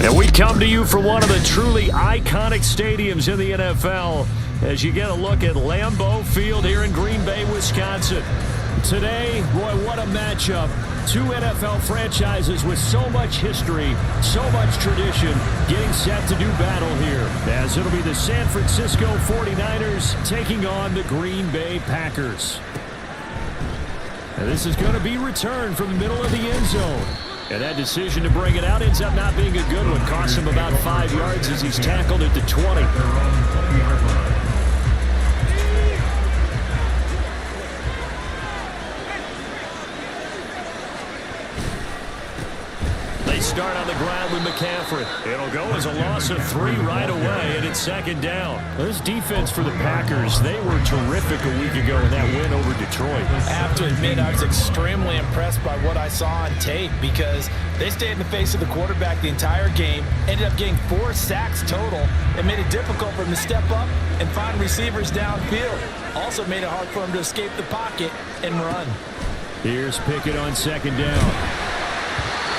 And we come to you from one of the truly iconic stadiums in the NFL as you get a look at Lambeau Field here in Green Bay, Wisconsin. Today, boy, what a matchup. Two NFL franchises with so much history, so much tradition, getting set to do battle here. As it'll be the San Francisco 49ers taking on the Green Bay Packers. And this is going to be returned from the middle of the end zone. And that decision to bring it out ends up not being a good one. Costs him about 5 yards as he's tackled at the 20. They start on the ground with McCaffrey. It'll go as a loss of 3 right away, and it's second down. This defense for the Packers, they were terrific a week ago in that win over Detroit. I have to admit, I was extremely impressed by what I saw on tape because they stayed in the face of the quarterback the entire game, ended up getting 4 sacks total, and made it difficult for him to step up and find receivers downfield. Also made it hard for him to escape the pocket and run. Here's Pickett on second down.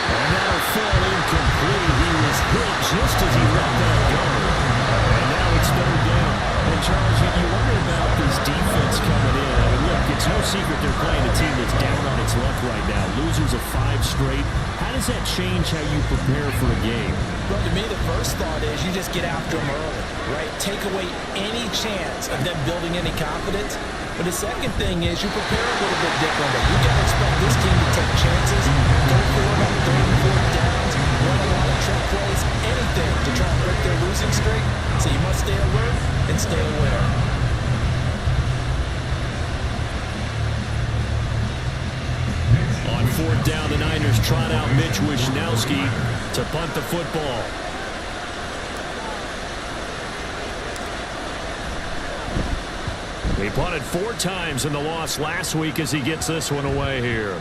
And that'll fall incomplete. He was hit just as he let that go. And now it's third down. And Charles, you wonder about this defense coming in. I mean, look, it's no secret they're playing a team that's down on its luck right now. Losers of 5 straight. How does that change how you prepare for a game? Well, to me, the first thought is you just get after them early, right? Take away any chance of them building any confidence. But the second thing is you prepare a little bit differently. You got to expect this team to take chances, go for it on 3rd and 4th downs, run a lot of trick plays, anything to try and break their losing streak. So you must stay alert and stay aware. On 4th down, the Niners trot out Mitch Wishnowski to punt the football. He punted 4 times in the loss last week as he gets this one away here.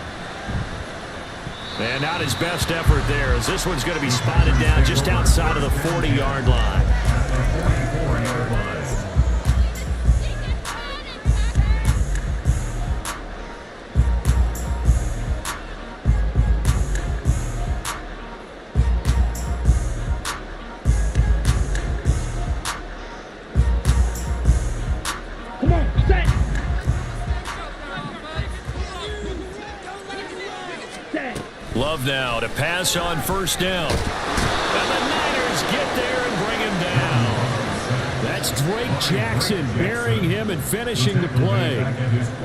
And not his best effort there as this one's going to be spotted down just outside of the 40-yard line. Love now to pass on 1st down. And the Niners get there and bring him down. That's Drake Jackson burying him and finishing the play.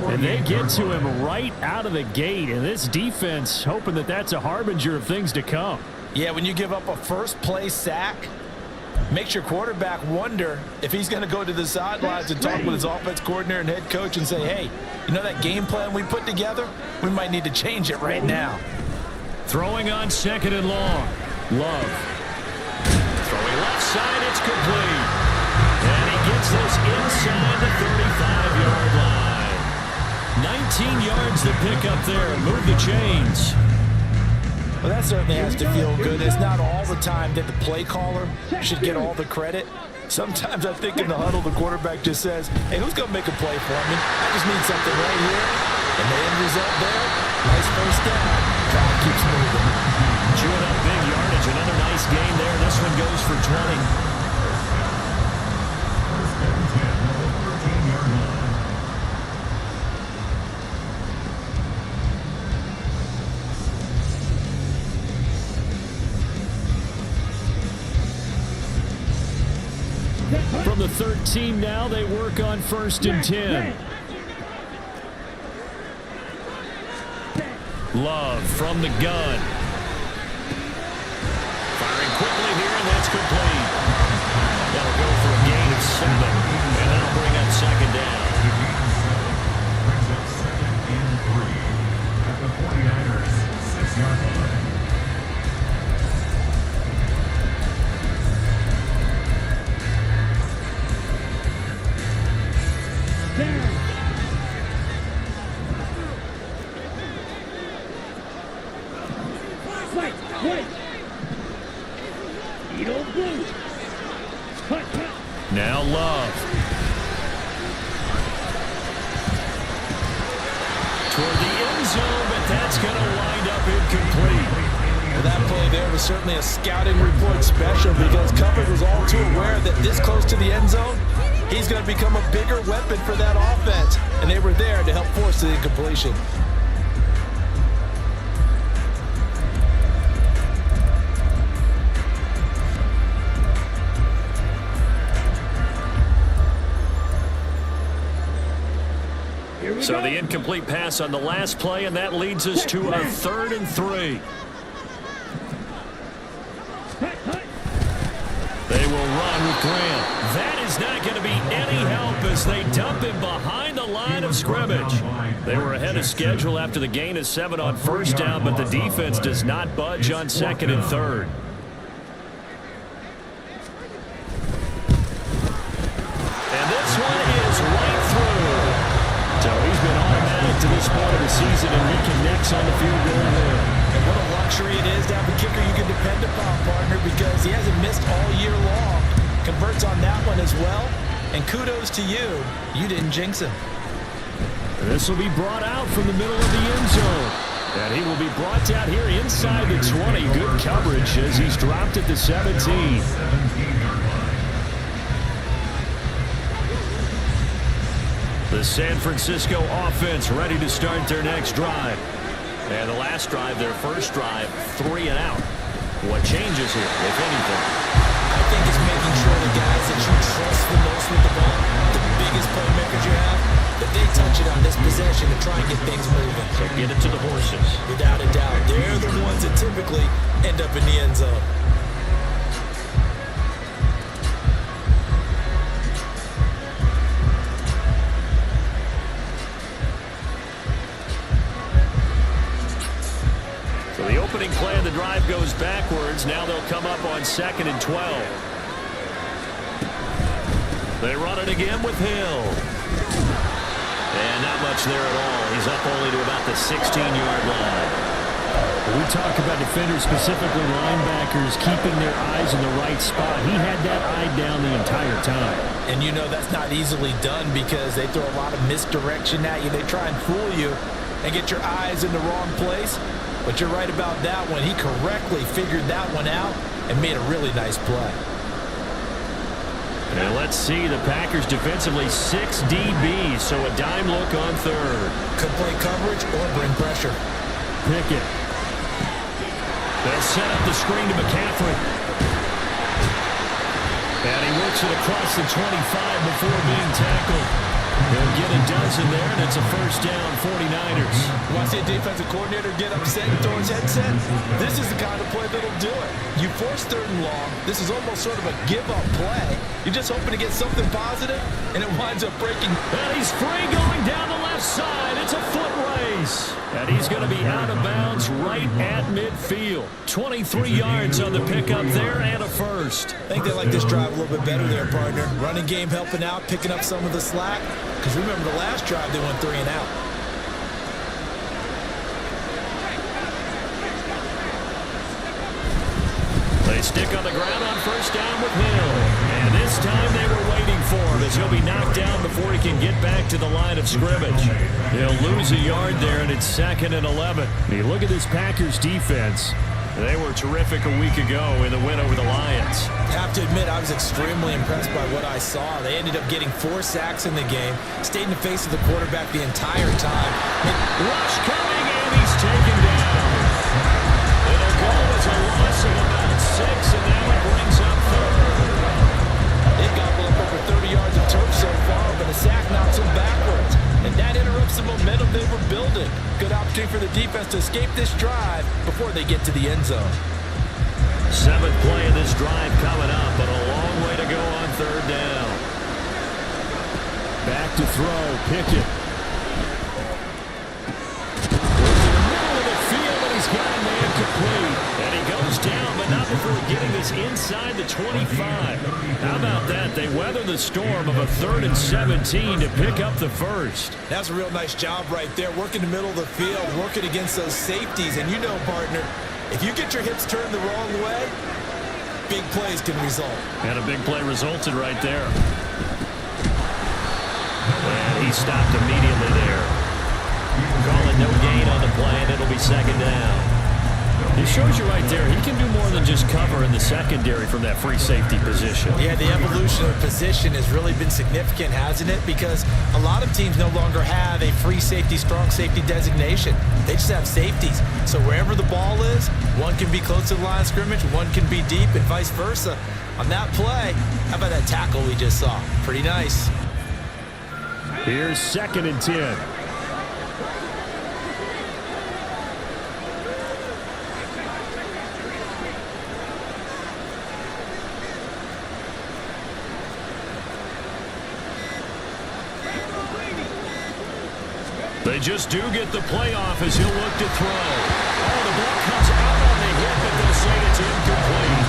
And they get to him right out of the gate. And this defense hoping that that's a harbinger of things to come. Yeah, when you give up a first-play sack, makes your quarterback wonder if he's going to go to the sidelines and talk with his offense coordinator and head coach and say, hey, you know that game plan we put together? We might need to change it right now. Throwing on 2nd and long. Love. Throwing left side, it's complete. And he gets this inside the 35-yard line. 19 yards to pick up there and move the chains. Well, that certainly has to feel good. It's not all the time that the play caller should get all the credit. Sometimes I think in the huddle, the quarterback just says, hey, who's going to make a play for me? I just need something right here. And the end result there, nice 1st down. Clock keeps moving. Chewing up big yardage. Another nice gain there. This one goes for 20. From the 13 now, they work on 1st and 10. Love from the gun. Firing quickly here, and that's complete. That'll go for a gain of 7, and that'll bring up 2nd down. Brings up 2nd and 3 at the 49ers 6-yard line. Now Love. Toward the end zone, but that's going to wind up incomplete. Well, that play there was certainly a scouting report special because coverage was all too aware that this close to the end zone, he's going to become a bigger weapon for that offense. And they were there to help force the incompletion. So the incomplete pass on the last play, and that leads us to a 3rd and 3. They will run with Grant. That is not going to be any help as they dump him behind the line of scrimmage. They were ahead of schedule after the gain of 7 on first down, but the defense does not budge on 2nd and 3rd. And this one is right through. So he's been automatic to this point of the season, and he connects on the field goal there. And what a luxury it is to have a kicker you can depend upon, partner, because he hasn't missed all year long. Converts on that one as well. And kudos to you. You didn't jinx him. This will be brought out from the middle of the end zone. And he will be brought down here inside the 20. Good coverage as he's dropped at the 17. The San Francisco offense ready to start their next drive. And the last drive, their first drive, 3 and out. What changes here, if anything? I think it's making sure the guys that you trust the most with the ball, the biggest playmakers you have, that they touch it on this possession to try and get things moving. So get it to the horses. Without a doubt, they're the ones that typically end up in the end zone. The opening play of the drive goes backwards. Now they'll come up on 2nd and 12. They run it again with Hill. And not much there at all. He's up only to about the 16-yard line. We talk about defenders, specifically linebackers, keeping their eyes in the right spot. He had that eye down the entire time. And you know that's not easily done because they throw a lot of misdirection at you. They try and fool you and get your eyes in the wrong place. But you're right about that one. He correctly figured that one out and made a really nice play. And let's see, the Packers defensively 6 DBs, so a dime look on 3rd. Could play coverage or bring pressure. Pickett. They'll set up the screen to McCaffrey. And he works it across the 25 before being tackled. They'll get a dozen there, and it's a first down, 49ers. Want to see a defensive coordinator get upset and throw his headset? This is the kind of play that'll do it. You force 3rd and long. This is almost sort of a give-up play. You're just hoping to get something positive, and it winds up breaking. And he's free going down the left side. It's a foot race. And he's going to be out of bounds right at midfield. 23 yards on the pickup there and a first. I think they like this drive a little bit better there, partner. Running game helping out, picking up some of the slack. Because remember the last drive, they went 3 and out. They stick on the ground on first down with Hill. And this time they were waiting for him as he'll be knocked down before he can get back to the line of scrimmage. They'll lose a yard there, and it's 2nd and 11. You look at this Packers defense. They were terrific a week ago in the win over the Lions. I have to admit, I was extremely impressed by what I saw. They ended up getting 4 sacks in the game, stayed in the face of the quarterback the entire time. Rush coming, and he's taken down. It'll go as a loss of about 6, and now it brings up 3rd. They've got up over 30 yards of turf so far, but a sack knocks them backwards. And that interrupts the momentum they were building. Good opportunity for the defense to escape this drive before they get to the end zone. 7th play of this drive coming up, but a long way to go on 3rd down. Back to throw, Pickett. In the middle of the field, and he's got a man complete. And he goes down, but not before getting this inside the 25. How about that? They weather the storm of a 3rd and 17 to pick up the first. That's a real nice job right there, working the middle of the field, working against those safeties. And you know, partner, if you get your hips turned the wrong way, big plays can result. And a big play resulted right there. And he stopped immediately there. Calling no gain on the play, and it'll be second down. It shows you right there, he can do more than just cover in the secondary from that free safety position. Yeah, the evolution of position has really been significant, hasn't it? Because a lot of teams no longer have a free safety, strong safety designation. They just have safeties. So wherever the ball is, one can be close to the line of scrimmage, one can be deep, and vice versa. On that play, how about that tackle we just saw? Pretty nice. Here's 2nd and 10. They just do get the play off as he'll look to throw. Oh, the ball comes out on the hit, but they'll say it's incomplete.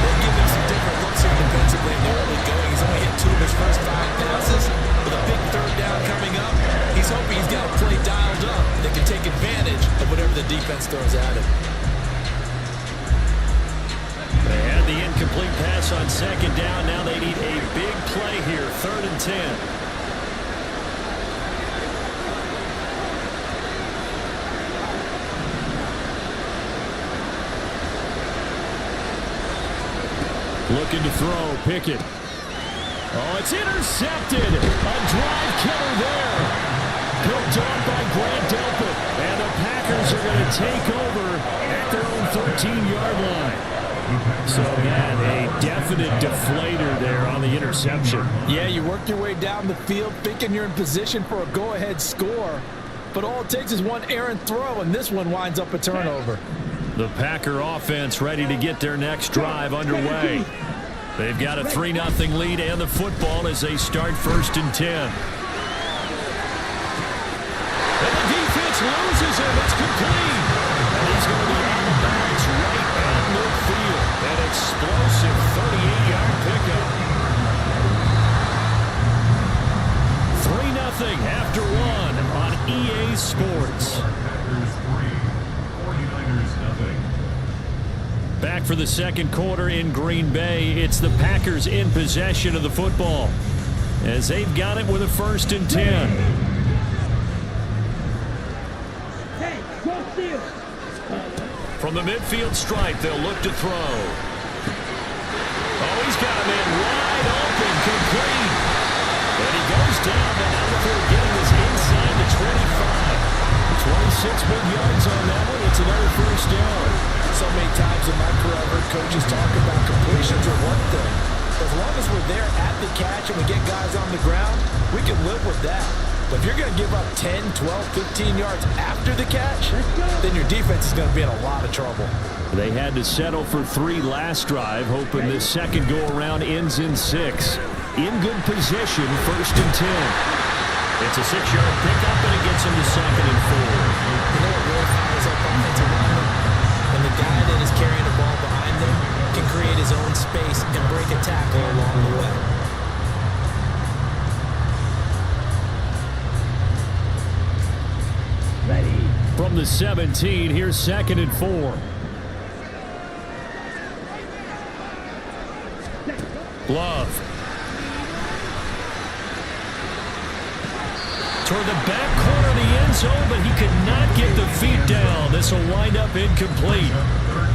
They'll give him some different looks here defensively in the early going. He's only hit 2 of his first 5 passes. With a big 3rd down coming up, he's hoping he's got a play dialed up that can take advantage of whatever the defense throws at him. They had the incomplete pass on 2nd down. Now they need a big play here, 3rd and 10. Looking to throw, Pickett. Oh, it's intercepted. A drive killer there. Picked off by Grant Delpit. And the Packers are going to take over at their own 13-yard line. So, man, a definite deflator there on the interception. Yeah, you work your way down the field thinking you're in position for a go-ahead score. But all it takes is one errant throw, and this one winds up a turnover. The Packer offense ready to get their next drive underway. They've got a 3-0 lead and the football as they start 1st and 10. And the defense loses him. It's complete. And he's going to be on the bounce right at midfield. An explosive 38-yard pickup. 3-0 after 1 on EA Sports. Back for the 2nd quarter in Green Bay. It's the Packers in possession of the football as they've got it with a 1st and 10. From the midfield stripe, they'll look to throw. Oh, he's got a man wide open, complete. And he goes down, but now before getting is inside the 25. 26 big yards on that one. It's another 1st down. So many times in my career, I've heard coaches talk about completions are one thing. As long as we're there at the catch and we get guys on the ground, we can live with that. But if you're going to give up 10, 12, 15 yards after the catch, then your defense is going to be in a lot of trouble. They had to settle for 3 last drive, hoping this second go-around ends in 6. In good position, 1st and 10. It's a 6-yard pickup, and it gets them to 2nd and 4. You know what really fires up offensive linemen? When the guy that is carrying the ball behind them can create his own space and break a tackle along the way. Ready. From the 17, here's 2nd and 4. Love. Toward the back corner of the end zone, but he could not get the feet down. This will wind up incomplete.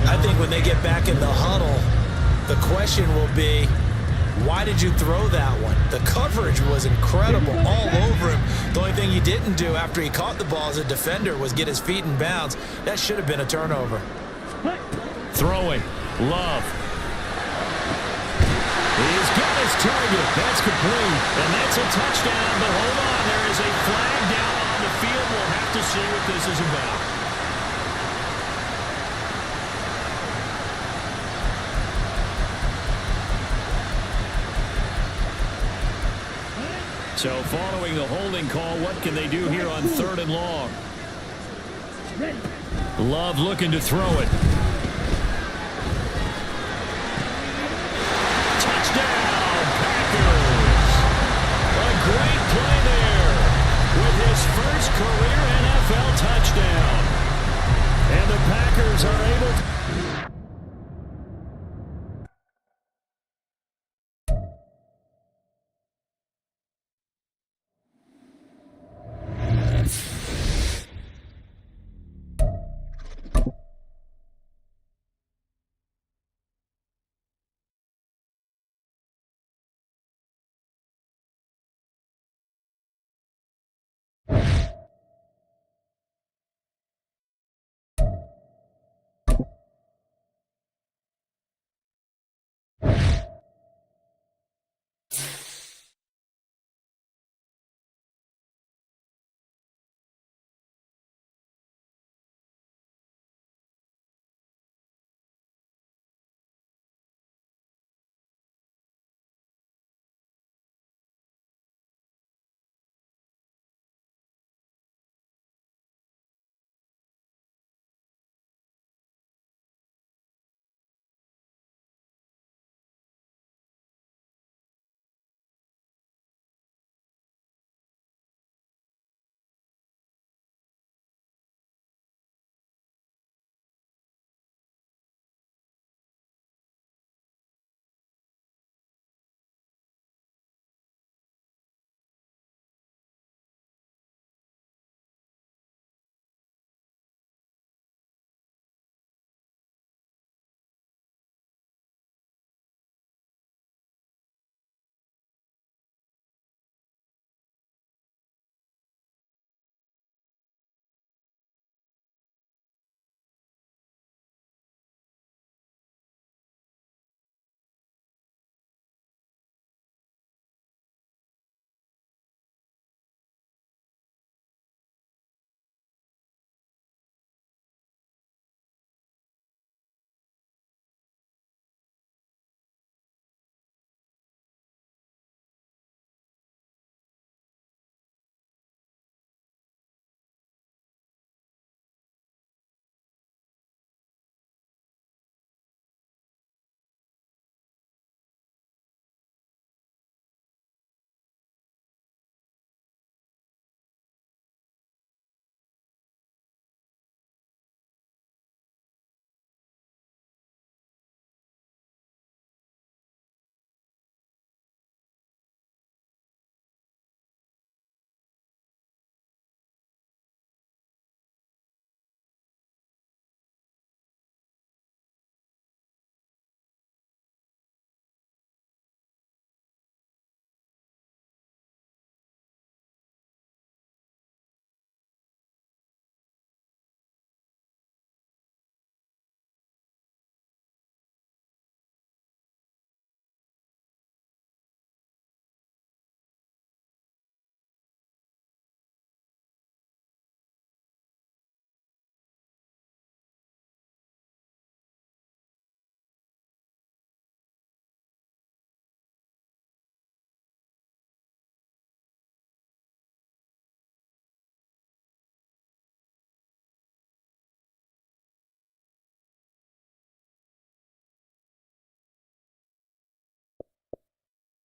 I think when they get back in the huddle, the question will be, why did you throw that one? The coverage was incredible all over him. The only thing he didn't do after he caught the ball as a defender was get his feet in bounds. That should have been a turnover. Throwing. Love. He's got his target. That's complete. And that's a touchdown. But hold on. There is a flag down on the field. We'll have to see what this is about. So following the holding call, what can they do here on 3rd and long? Love looking to throw it. Touchdown, Packers. A great play there with his first career NFL touchdown. And the Packers are able to...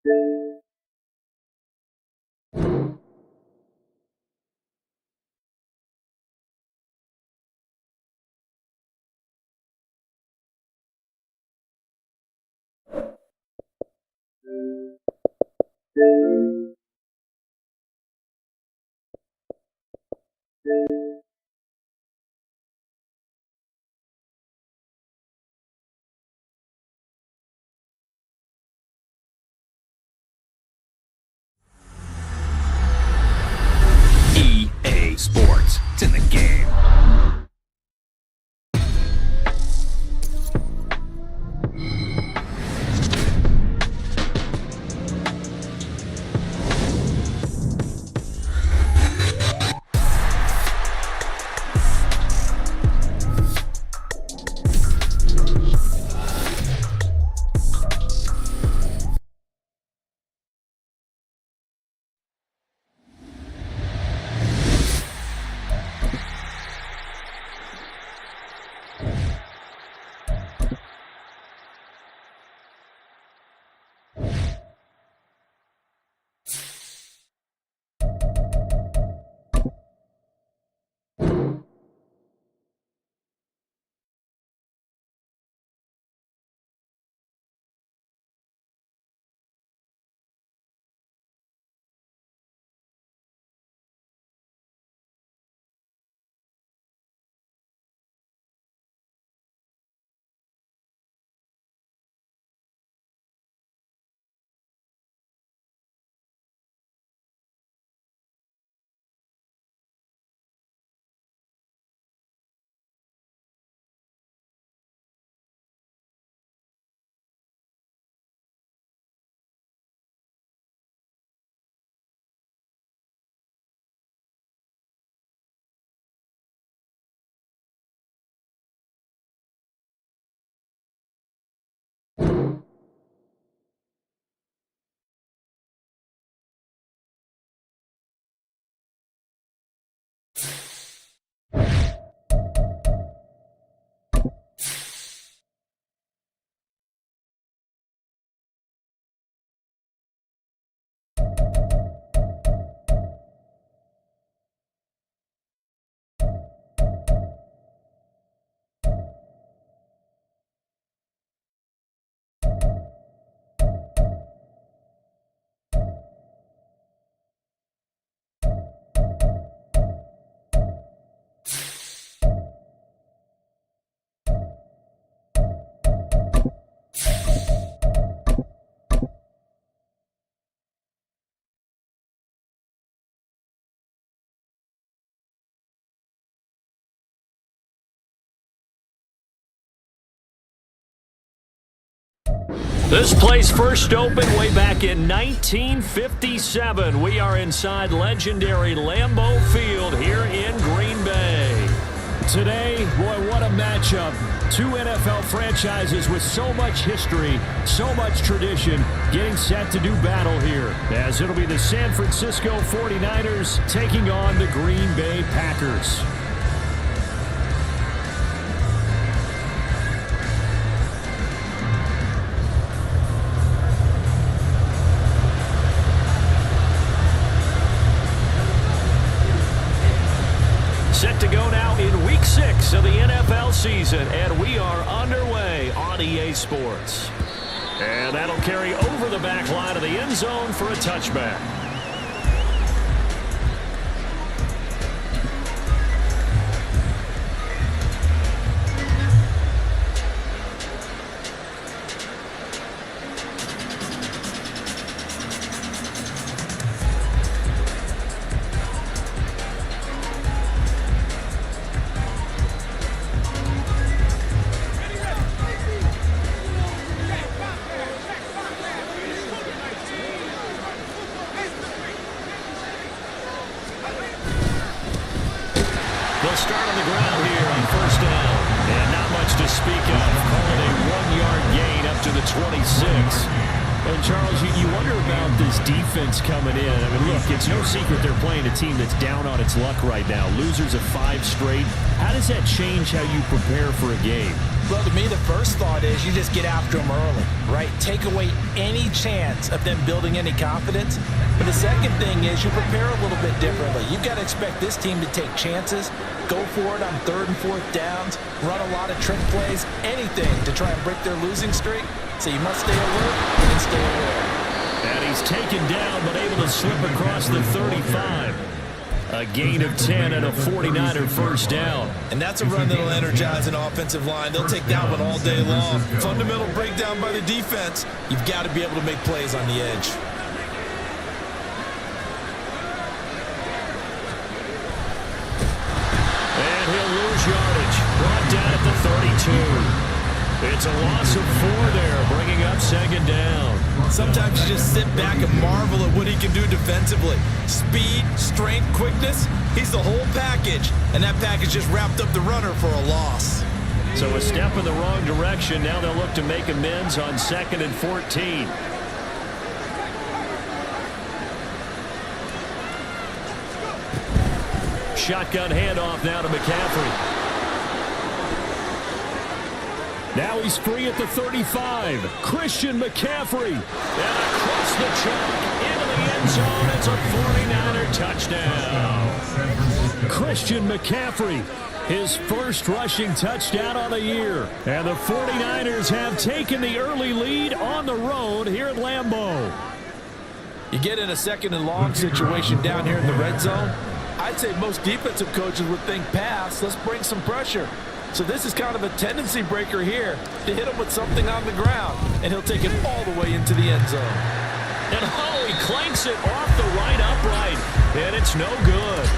EA Sports. It's in the game. This place first opened way back in 1957. We are inside legendary Lambeau Field here in Green Bay. Today, boy, what a matchup. Two NFL franchises with so much history, so much tradition, getting set to do battle here, as it'll be the San Francisco 49ers taking on the Green Bay Packers. Set to go now in Week 6 of the NFL season, and we are underway on EA Sports. And that'll carry over the back line of the end zone for a touchback. They'll start on the ground here on first down. And not much to speak of. Calling a 1-yard gain up to the 26. And, Charles, you wonder about this defense coming in. I mean, look, it's no secret they're playing a team that's down on its luck right now. Losers of 5 straight. How does that change how you prepare for a game? Well, to me, the first thought is you just get after them early, right? Take away any chance of them building any confidence. But the second thing is you prepare a little bit differently. You've got to expect this team to take chances, go for it on 3rd and 4th downs, run a lot of trick plays, anything to try and break their losing streak. So you must stay alert and stay aware. And he's taken down but able to slip across the 35. A gain of 10 and a 49er first down. And that's a run that'll energize an offensive line. They'll take that one all day long. Fundamental breakdown by the defense. You've got to be able to make plays on the edge. And he'll lose yardage. Brought down at the 32. It's a loss of 4 there, bringing up 2nd down. Sometimes you just sit back and marvel at what he can do defensively. Speed, strength, quickness, he's the whole package. And that package just wrapped up the runner for a loss. So a step in the wrong direction. Now they'll look to make amends on 2nd and 14. Shotgun handoff now to McCaffrey. Now he's free at the 35. Christian McCaffrey. And across the chalk into the end zone. It's a 49er touchdown. Christian McCaffrey, his first rushing touchdown on the year. And the 49ers have taken the early lead on the road here at Lambeau. You get in a 2nd and long situation down here in the red zone. I'd say most defensive coaches would think pass. Let's bring some pressure. So this is kind of a tendency breaker here to hit him with something on the ground, and he'll take it all the way into the end zone. And oh, he clanks it off the right upright, and it's no good.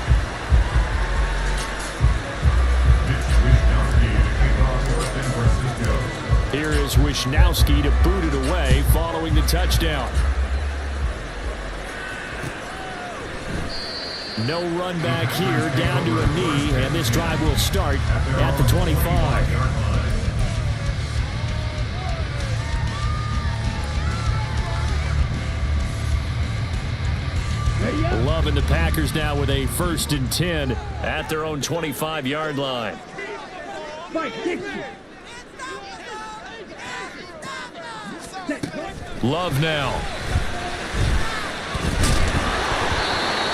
Here is Wisnowski to boot it away following the touchdown. No run back here, down to a knee, and this drive will start at the 25. Loving the Packers now with a 1st and 10 at their own 25-yard line. Love now.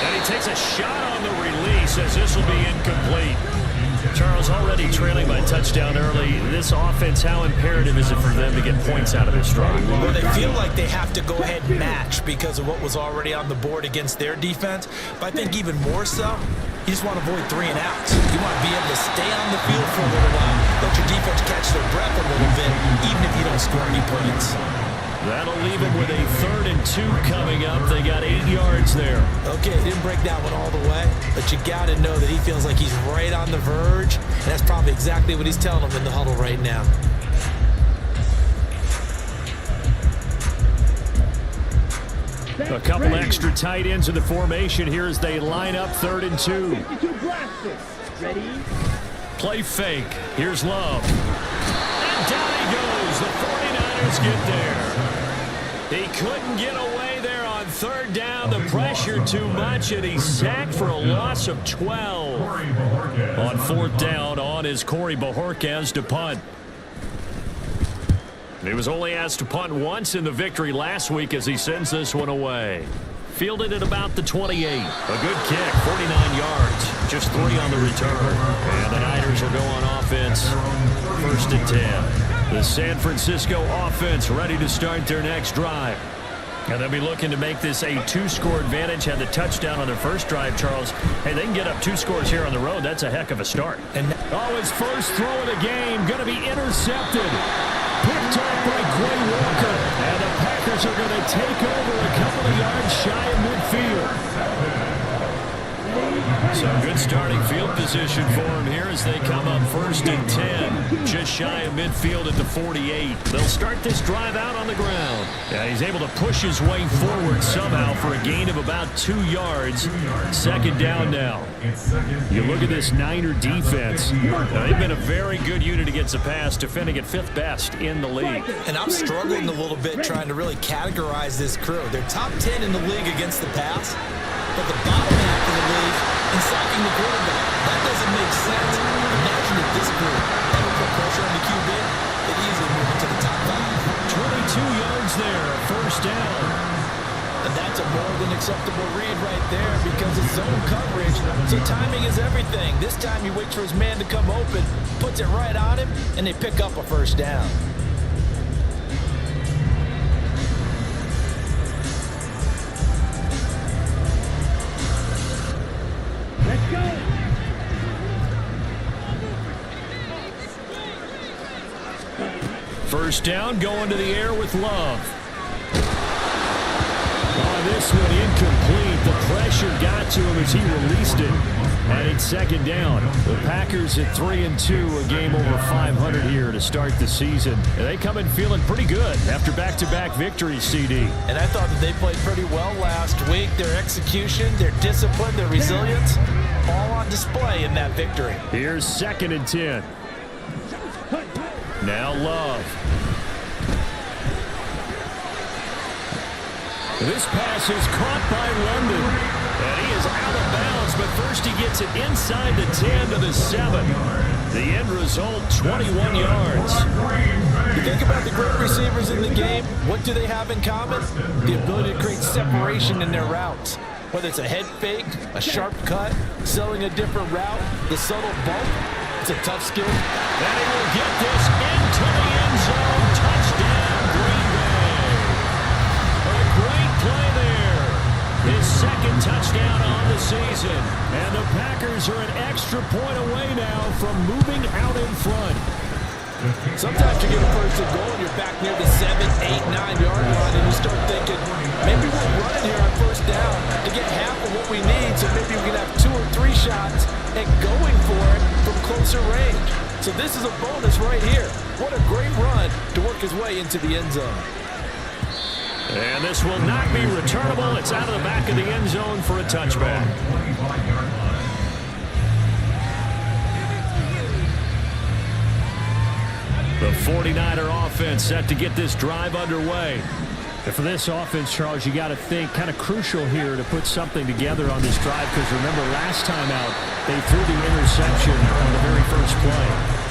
And he takes a shot on the release as this will be incomplete. Charles, already trailing by touchdown early. This offense, how imperative is it for them to get points out of this drive? Well, they feel like they have to go ahead and match because of what was already on the board against their defense. But I think even more so, you just want to avoid 3 and outs. You want to be able to stay on the field for a little while, let your defense catch their breath a little bit, even if you don't score any points. That'll leave them with a 3rd and 2 coming up. They got 8 yards there. Okay, didn't break that one all the way, but you got to know that he feels like he's right on the verge, and that's probably exactly what he's telling them in the huddle right now. A couple extra tight ends in the formation here as they line up 3rd and 2. Play fake. Here's Love. And down he goes. The 49ers get there. He couldn't get away there on 3rd down. The pressure too much, and he's sacked for a loss of 12. On 4th down, on is Corey Bojorquez to punt. He was only asked to punt once in the victory last week as he sends this one away. Fielded at about the 28. A good kick, 49 yards. Just 3 on the return. And the Niners will go on offense. 1st and 10. The San Francisco offense ready to start their next drive. And they'll be looking to make this a 2-score advantage. Had the touchdown on their first drive, Charles. Hey, they can get up 2 scores here on the road. That's a heck of a start. And his first throw of the game going to be intercepted. Picked up by Quay Walker. And the Packers are going to take over a couple of yards shy of midfield. Some good starting field position for him here as they come up 1st and 10. Just shy of midfield at the 48. They'll start this drive out on the ground. Yeah, he's able to push his way forward somehow for a gain of about 2 yards. 2nd down now. You look at this Niner defense. They've been a very good unit against the pass, defending at 5th best in the league. And I'm struggling a little bit trying to really categorize this crew. They're top 10 in the league against the pass, but the bottom half of the league in sacking the quarterback. That doesn't make sense. Imagine if this group ever put pressure on the QB. yards there, first down. And that's a more than acceptable read right there because it's zone coverage, so timing is everything. This time he waits for his man to come open, puts it right on him, and they pick up a first down. Let's go! First down, going to the air with Love. This one incomplete. The pressure got to him as he released it. And it's second down. The Packers at 3-2, a game over 500 here to start the season. And they come in feeling pretty good after back-to-back victories, CD. And I thought that they played pretty well last week. Their execution, their discipline, their resilience, all on display in that victory. Here's 2nd and 10. Now Love. This pass is caught by London. And he is out of bounds, but first he gets it inside the 10 to the 7. The end result, 21 yards. You think about the great receivers in the game, what do they have in common? The ability to create separation in their routes. Whether it's a head fake, a sharp cut, selling a different route, the subtle bump, it's a tough skill. And he will get this into the end zone. Touchdown, Green Bay. A great play there. His second touchdown on the season. And the Packers are an extra point away now from moving out in front. Sometimes you get a first and goal and you're back near the 7, 8, 9-yard line and you start thinking, maybe we'll run it here on first down to get half of what we need so maybe we can have 2 or 3 shots and going for it from closer range. So this is a bonus right here. What a great run to work his way into the end zone. And this will not be returnable. It's out of the back of the end zone for a touchback. The 49er offense set to get this drive underway. And for this offense, Charles, you got to think kind of crucial here to put something together on this drive because remember last time out, they threw the interception on the very first play.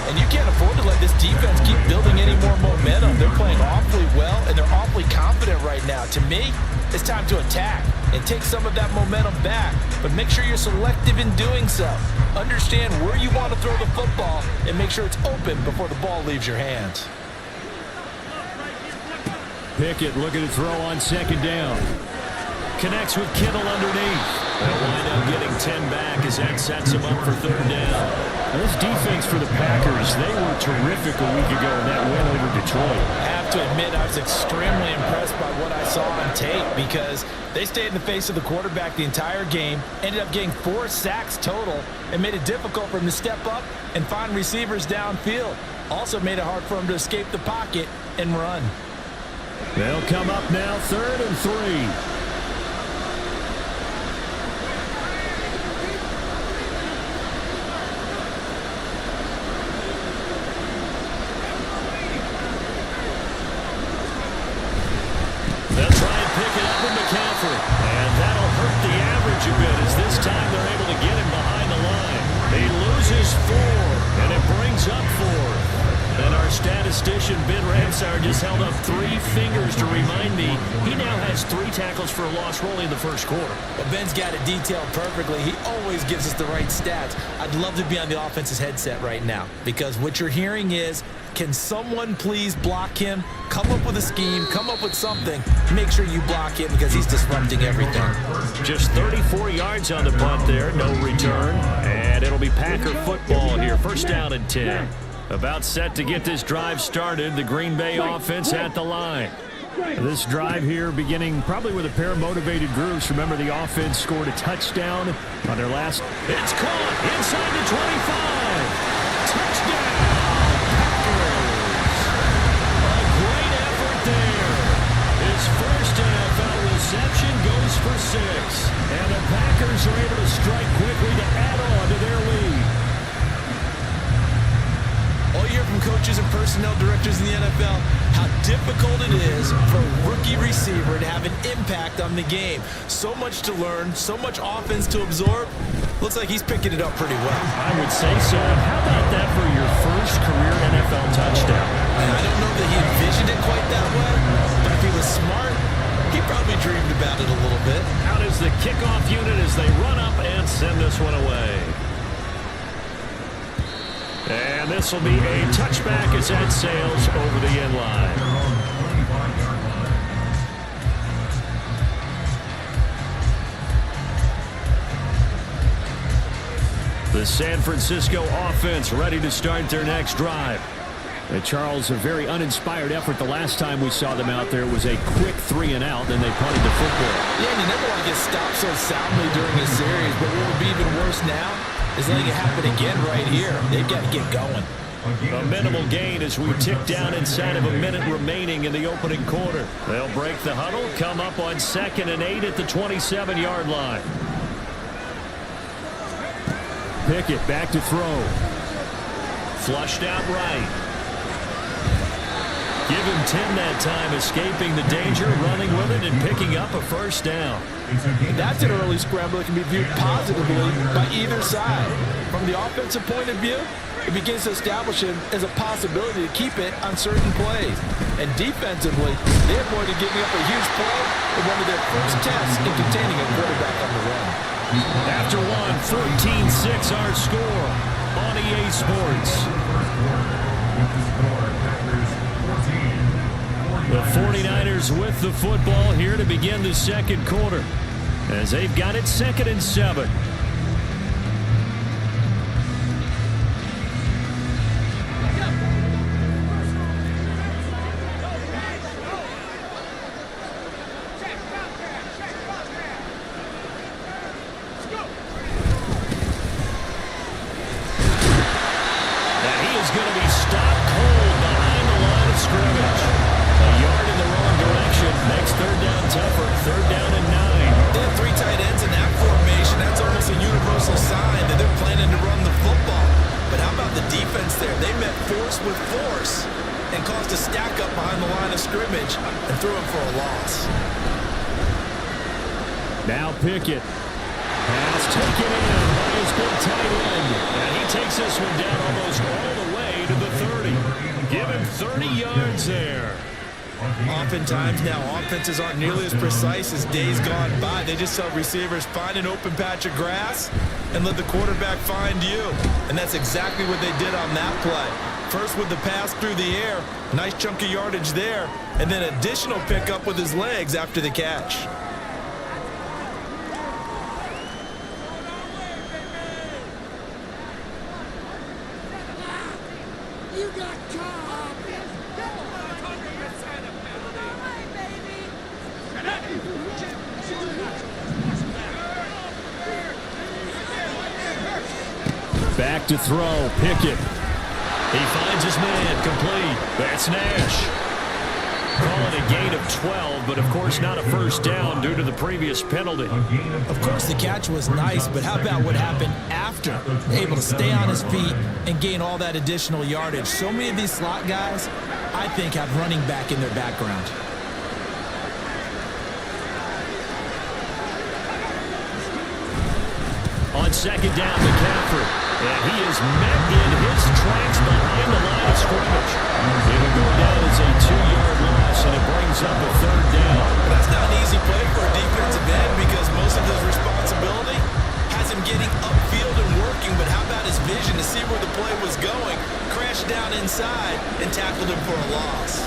And you can't afford to let this defense keep building any more momentum. They're playing awfully well, and they're awfully confident right now. To me, it's time to attack and take some of that momentum back. But make sure you're selective in doing so. Understand where you want to throw the football and make sure it's open before the ball leaves your hands. Pickett looking to throw on second down. Connects with Kittle underneath. They'll wind up getting 10 back as that sets him up for third down. Now this defense for the Packers, they were terrific a week ago in that win over Detroit. I have to admit, I was extremely impressed by what I saw on tape because they stayed in the face of the quarterback the entire game, ended up getting 4 sacks total, and made it difficult for him to step up and find receivers downfield. Also made it hard for him to escape the pocket and run. They'll come up now, 3rd and 3. A bit as this time they're able to get him behind the line. He loses 4, and it brings up 4. And our statistician, Ben Ramsauer, just held up 3 fingers to remind me he now has 3 tackles for a loss only in the first quarter. Well, Ben's got it detailed perfectly. He always gives us the right stats. I'd love to be on the offense's headset right now because what you're hearing is, can someone please block him? Come up with a scheme, come up with something. Make sure you block him because he's disrupting everything. Just 34 yards on the punt there, no return. And it'll be Packer football here, first down and 10. About set to get this drive started, the Green Bay offense at the line. This drive here beginning probably with a pair of motivated groups. Remember, the offense scored a touchdown on their last. It's caught inside the 25. Touchdown, Packers. A great effort there. His first NFL reception goes for 6. And the Packers are able to strike quickly to add on to their lead. All you hear from coaches and personnel directors in the NFL, how difficult it is for a rookie receiver to have an impact on the game. So much to learn, so much offense to absorb. Looks like he's picking it up pretty well. I would say so. How about that for your first career NFL touchdown? I don't know that he envisioned it quite that way, but if he was smart, he probably dreamed about it a little bit. Out is the kickoff unit as they run up and send this one away. And this will be a touchback as that sails over the end line. The San Francisco offense ready to start their next drive. Charles, a very uninspired effort the last time we saw them out there. It was a quick 3 and out, then they punted the football. Yeah, and you never want to get stopped so soundly during a series, but what would be even worse now is letting it happen again right here. They've got to get going. A minimal gain as we tick down inside of a minute remaining in the opening quarter. They'll break the huddle, come up on 2nd and 8 at the 27-yard line. Pickett back to throw. Flushed out right. Give him 10 that time, escaping the danger, running with it, and picking up a first down. That's an early scramble that can be viewed positively by either side. From the offensive point of view, it begins to establish him as a possibility to keep it on certain plays. And defensively, they avoided giving up a huge play in one of their first tests in containing a quarterback on the run. After one, 14-6 our score on EA Sports. The 49ers with the football here to begin the second quarter as they've got it 2nd and 7. Now he is going to be stopped cold behind the line of scrimmage. A yard in the wrong direction makes 3rd down tougher. 3rd down and 9. They have 3 tight ends in that formation. That's almost a universal sign that they're planning to run the football. But how about the defense there? They met force with force and caused a stack up behind the line of scrimmage and threw him for a loss. Now Pickett. Pass taken in by his big tight end. And he takes this one down almost all the way to the 30. Give him 30 yards there. Oftentimes now, offenses aren't nearly as precise as days gone by. They just tell receivers, find an open patch of grass and let the quarterback find you. And that's exactly what they did on that play. First with the pass through the air, nice chunk of yardage there, and then additional pickup with his legs after the catch. Back to throw, Pickett. He finds his man, complete. That's Nash. Calling a gain of 12, but of course not a first down due to the previous penalty. Of course the catch was nice, but how about what happened after? Able to stay on his feet and gain all that additional yardage. So many of these slot guys, I think, have running back in their background. On 2nd down, McCaffrey. And he is met in his tracks behind the line of scrimmage. It'll go down as a 2-yard loss, and it brings up a 3rd down. That's not an easy play for a defensive end because most of his responsibility has him getting upfield and working, but how about his vision to see where the play was going, crashed down inside, and tackled him for a loss.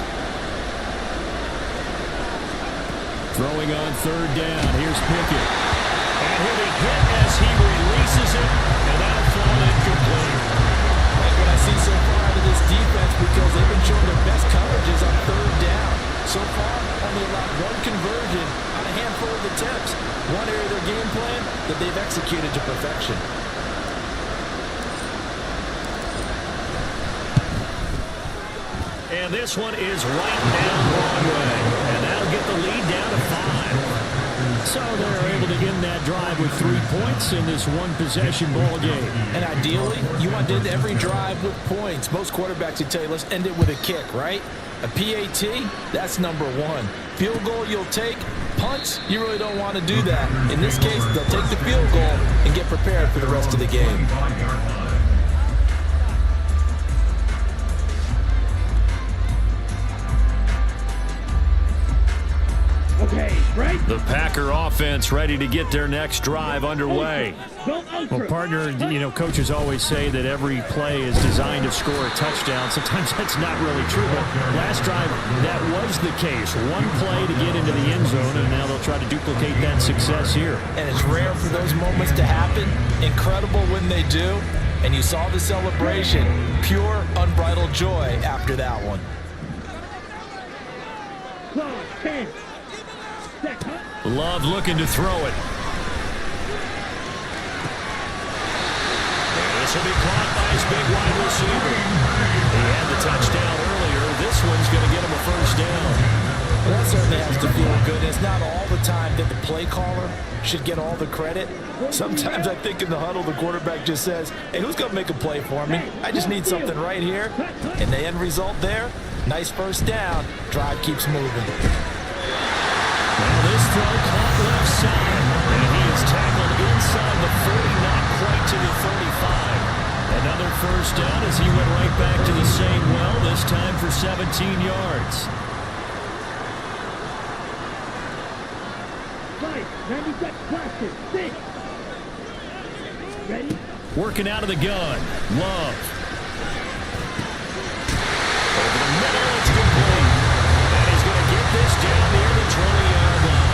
Throwing on 3rd down, here's Pickett. And he'll be hit as he releases it, and that'll fall incomplete. Like what I see so far out of this defense because they've been showing their best coverages on 3rd down. So far, only allowed 1 conversion on a handful of attempts. One area of their game plan that they've executed to perfection. And this one is right down Broadway, and that'll get the lead down to 5. So they're able to end that drive with 3 points in this one-possession ball game. And ideally, you want to end every drive with points. Most quarterbacks would tell you, let's end it with a kick, right? A PAT, that's number 1. Field goal you'll take. Punts, you really don't want to do that. In this case, they'll take the field goal and get prepared for the rest of the game. Okay, right. The Packer offense ready to get their next drive underway. Well, partner, coaches always say that every play is designed to score a touchdown. Sometimes that's not really true, but last drive, that was the case. One play to get into the end zone, and now they'll try to duplicate that success here. And it's rare for those moments to happen. Incredible when they do. And you saw the celebration. Pure, unbridled joy after that one. Love looking to throw it. This will be caught by his big wide receiver. He had the touchdown earlier. This one's going to get him a first down. Well, that certainly has to feel good. It's not all the time that the play caller should get all the credit. Sometimes I think in the huddle, the quarterback just says, hey, who's going to make a play for me? I just need something right here. And the end result there, nice first down. Drive keeps moving. Well, this throw caught left side, and he is tackled inside the 40, not quite to the 35. Another first down as he went right back to the same well, this time for 17 yards. Ready? Working out of the gun, Love. Over the middle, it's complete. And he's going to get this down near the 20-yard line.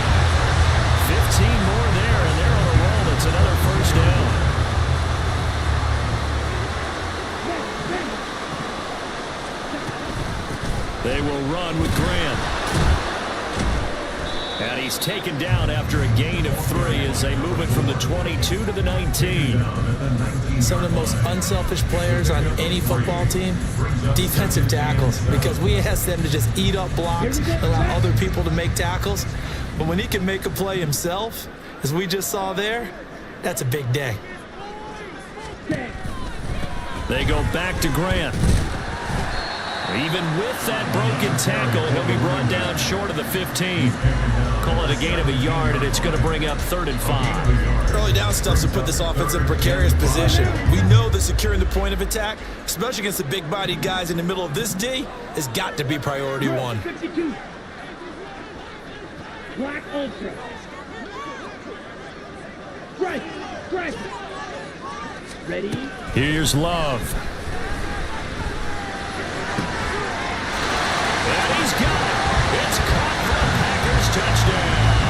15 more there, and they're on a roll. It's another first down. They will run with Grant. And he's taken down after a gain of 3 as they move it from the 22 to the 19. Some of the most unselfish players on any football team, defensive tackles, because we ask them to just eat up blocks, allow other people to make tackles. But when he can make a play himself, as we just saw there, that's a big day. They go back to Grant. Even with that broken tackle, he'll be brought down short of the 15. Call it a gain of a yard, and it's going to bring up 3rd and 5. Early down stuff's to put this offense in a precarious position. We know that securing the point of attack, especially against the big-bodied guys in the middle of this D, has got to be priority 1. 52. Black Ultra. Strike. Ready? Here's Love. And he's got it. It's caught for the Packers touchdown.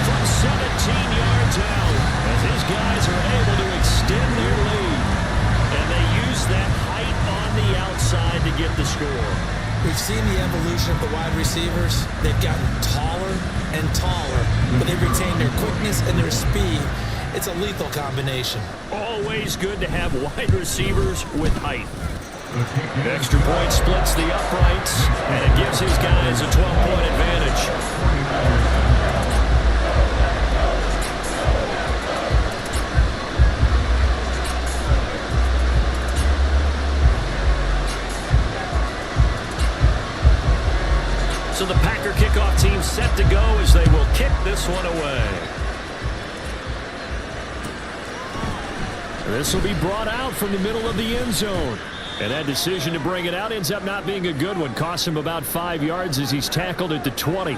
From 17 yards out, as his guys are able to extend their lead. And they use that height on the outside to get the score. We've seen the evolution of the wide receivers. They've gotten taller and taller, but they've retained their quickness and their speed. It's a lethal combination. Always good to have wide receivers with height. Extra point splits the uprights, and it gives his guys a 12-point advantage. So the Packer kickoff team set to go as they will kick this one away. This will be brought out from the middle of the end zone. And that decision to bring it out ends up not being a good one. Costs him about 5 yards as he's tackled at the 20.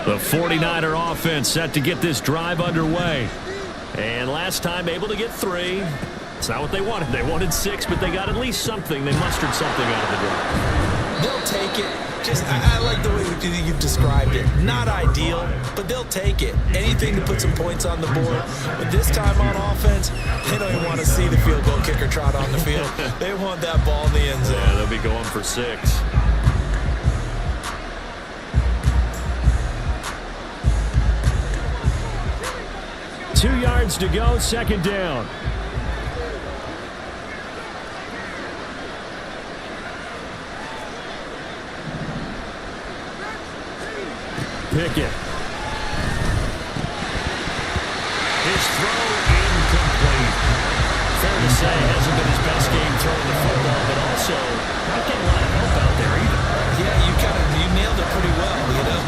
The 49er offense set to get this drive underway. And last time able to get 3. It's not what they wanted. They wanted 6, but they got at least something. They mustered something out of the drive. They'll take it. I like the way you've described it. Not ideal, but they'll take it. Anything to put some points on the board. But this time on offense, they don't even want to see the field goal kicker trot on the field. They want that ball in the end zone. Yeah, they'll be going for 6. Two yards to go, second down. Pickett. His throw incomplete. Fair to say, hasn't been his best game throwing the football, but also not getting a lot of help out there either. Yeah, you nailed it pretty well, you know.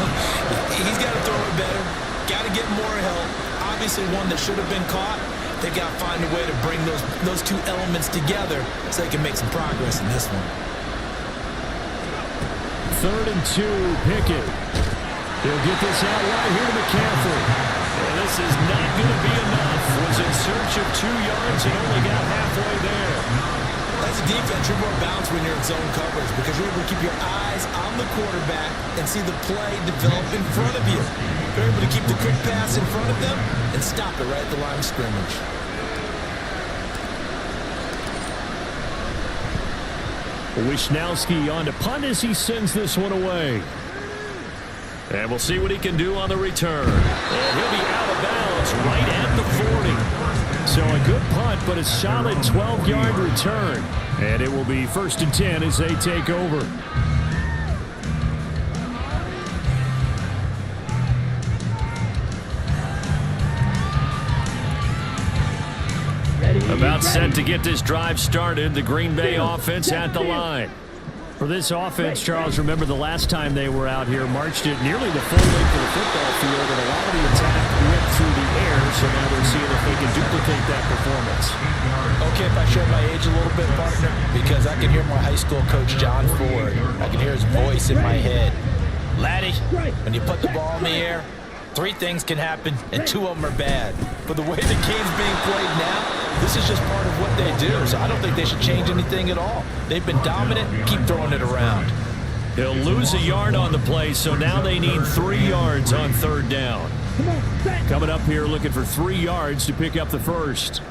He's got to throw it better, got to get more help. Obviously one that should have been caught. They got to find a way to bring those two elements together so they can make some progress in this one. 3rd and 2, Pickett. He'll get this out right here to McCaffrey. And this is not going to be enough. Was in search of 2 yards and only got halfway there. As a defense, you're more balanced when you're in zone coverage because you're able to keep your eyes on the quarterback and see the play develop in front of you. You're able to keep the quick pass in front of them and stop it right at the line of scrimmage. Wisnowski on to punt as he sends this one away. And we'll see what he can do on the return. And he'll be out of bounds right at the 40. So a good punt, but a solid 12-yard return. And it will be 1st and 10 as they take over. About set to get this drive started. The Green Bay offense at the line. For this offense, Charles, remember the last time they were out here, marched it nearly the full length of the football field, and a lot of the attack went through the air, so now they're seeing if they can duplicate that performance. Okay, if I show my age a little bit, partner, because I can hear my high school coach, John Ford. I can hear his voice in my head. Laddie, when you put the ball in the air, 3 things can happen, and 2 of them are bad. But the way the game's being played now, this is just part of what they do, so I don't think they should change anything at all. They've been dominant. Keep throwing it around. He'll lose a yard on the play, so now they need 3 yards on 3rd down. Coming up here looking for 3 yards to pick up the first.